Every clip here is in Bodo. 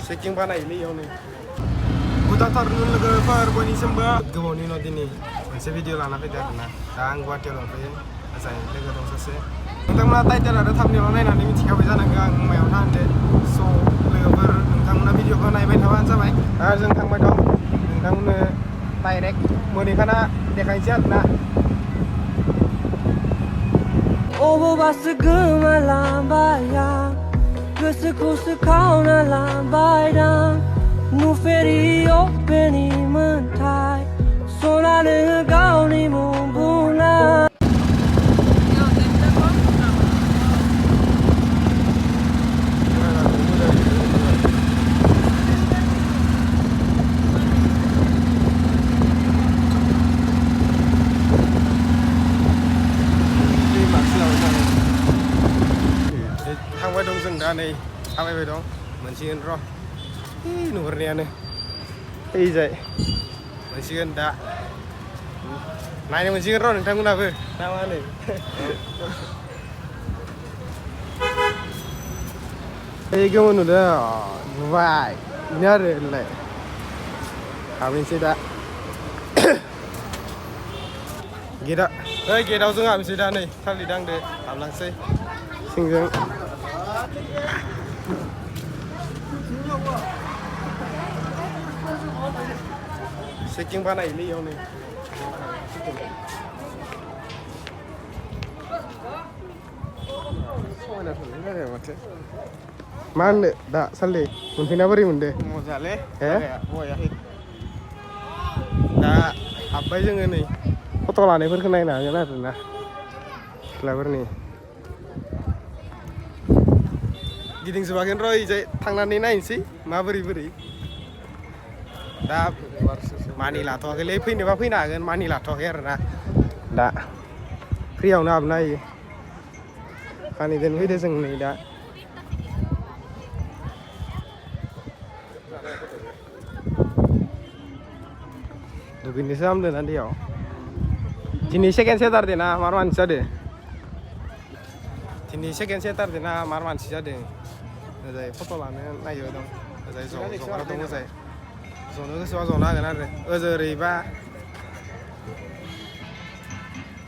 Checking बानायोलै इयावनो good afternoon लोगोफोर बयनिसिमबो गोबावनि उनाव दिनै मोनसे भिडिअ लाना फैदो आरोना दा आं गुवाहाटीयाव दंफैयो ओजाय लोगो दं सासे नोंथांमोना टाइटेल आरो थाम्बनेलाव नायनानै मिथिखाबाय जानांगौ आं मायाव थांदो स' लोगोफोर नोंथांमोना भिडिअखौ नायबाय थाबानो जाबाय दा जों थांबाय दं नोंथांमोननो डाइरेक्ट मोनहैखाना देखायनोसै आरोना अबावबासो गोमालांबाय आं गोसोखौसो खावना लांबायदां नुफेरि अपेनि मोन्थाय सनानो गावनि मुं बुंना थांबाय दं जों दा नै थाबायबाय दं मोनसिगोन र' नुहुरनायानो फैजाय मोनसिगोन दा नायनो मोनसिगोन र' नोंथांमोनाबो ना मा होनो ओइ गोमो नुदों नुबाय बेनो आरो होनलाय हाबैनोसै दा गेटआव जों हाबनोसै दा नै थालिर दांदो हाबलांसै सिंजों चेकिं बानायोलै इयावनो माथो मा होननो दा सालि मोनफैना बोरै मोनदो मोजांलै दा हाबबाय जोङो नै फट' लानायफोरखौ नायनो हागोन आरोना सिख्लाफोरनि गिदिंजोबाखैनो र' इजाय थांनानै नायनोसै माबोरै दा मानि लाथ'वाखैलै फैनोबा फैनो हागोन मानि लाथ'वाखै आरोना दा फ्रियावनो हाबनो हायो खानिदोन फैदो जों नै दा दुगैनोसो हामदों ना दैयाव दिनै सेकेन्ड सेटारडे ना मार मानसि जादों दिनै सेकेन्ड सेटारडे ना मार मानसि जादों ओजाय फट' लानो नागिरबाय दं ओजाय जग्रा दं ओजाय जनो गोसोबा जनो हागोन आरो ओरैबा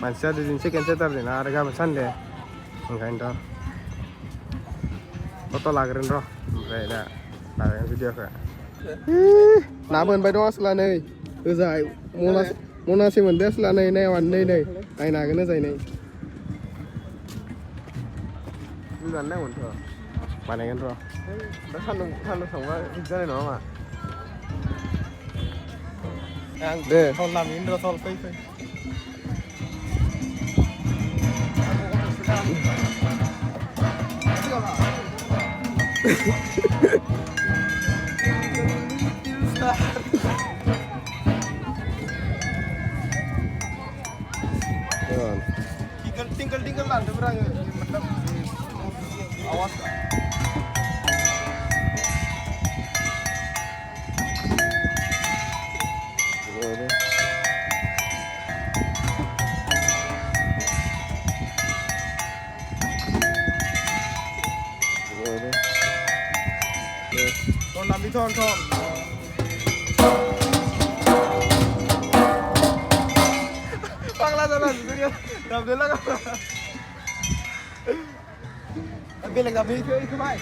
मानसि जादों दिनै सेकेन्ड सेटारडे ना आरो गाबोन सानडे ओंखायनोथ' फट' लाग्रोन र' ओमफ्राय दा लागोन भिडिअखौ ना बोनबाय दं आसला नै ओजाय मनासे मोनदो आसला नै नायावानो नै नायनो हागोन ओजाय नै नांगोनथ' बानायगोन र' दा सान्दुं थांबा जानाय नङा मा आं थल लामिन र' थल फै tinggal lantai berang मतलब awas Con làm đi thon Pangla sana sendirian. Dapat lah kan. Bilang kami itu mai.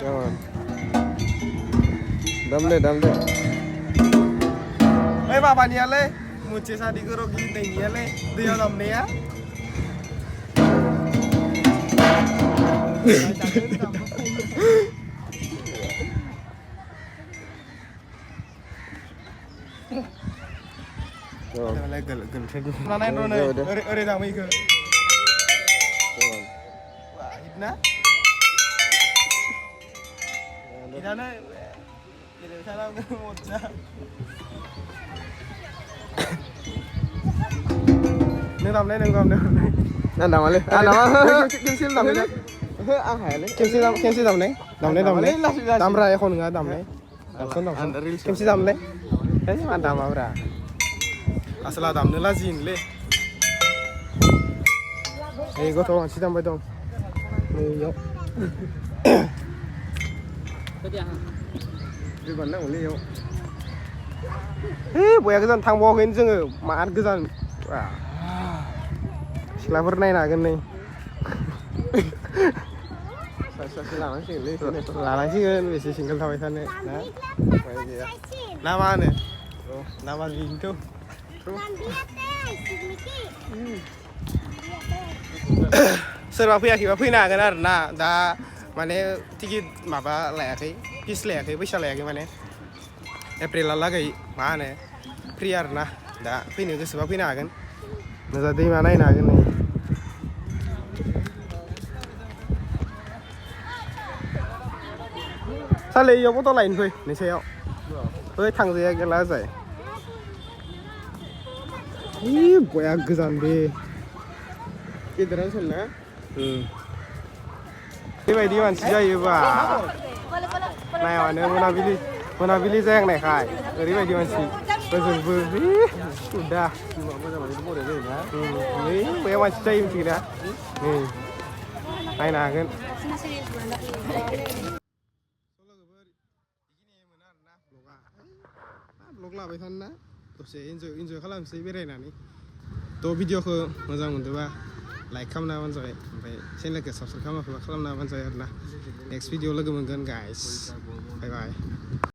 Jangan. Dam deh. Eh bapak ni ale, muncul sadi kerogi ni ale, dia dalam ni ya. Nanain Rona, ore damai ke. Wah, hidna. Hidna, jadi salam moja. Neng làm đấy. Đang làm lên. À nó. Kim sim làm đấy. Ăn hải lên. Kim sim làm đấy. Làm đấy. Làm ra không ngờ làm đấy. Làm son. Kim sim làm đấy. Đấy mà làm vào ra. Asal làm nữa là gì nữa. Ê, có thằng chị làm bài đâu. Ê, yo. Ribuan nak boleh yo. Baya गोजान थांबावाखैनो जोङो मार गोजान सिख्लाफोर नायनो हागोन नै Sasi langsung le. लानांसिगोन बेसे सिंगोल थाबाय थानो ना ना मा होनो ना मा बिनोथ' सोरबा फैयाखैबा फैनो हागोन आरो ना दा माने टिकेट माबा लायाखै फिस लायाखै फैसा लायाखै माने एप्रिलहालागै मा होनो फ्रि आरो ना दा फैनो गोसोबा फैनो हागोन मोजां दैमा नायनो हागोन नै साले इयाव फट' लायनो फै नोंसायाव बै थांजाया गेला जाय बया गोजान बे Kideran sana. बेबायदि मानसि जायोबा नायावनो मोनाबिलि जायांनायखाय ओरैबायदि मानसि ओजोंबो दा Macam mana itu boleh deh ya. नै बया मानसि जायो मिथिगोना नै नायनो हागोन ब्लग लाबाय थानो ना दसे इन्जय खालामसै बेरायनानै थ' भिडिअखौ मोजां मोनदोंबा लाइक खालामना होबानो जाबाय ओमफ्राय चेनेलखौ साबसक्राइब खालामना होबानो जाबाय आरोना नेक्स्ट भिडिअ लोगो मोनगोन गाइस बाय बाय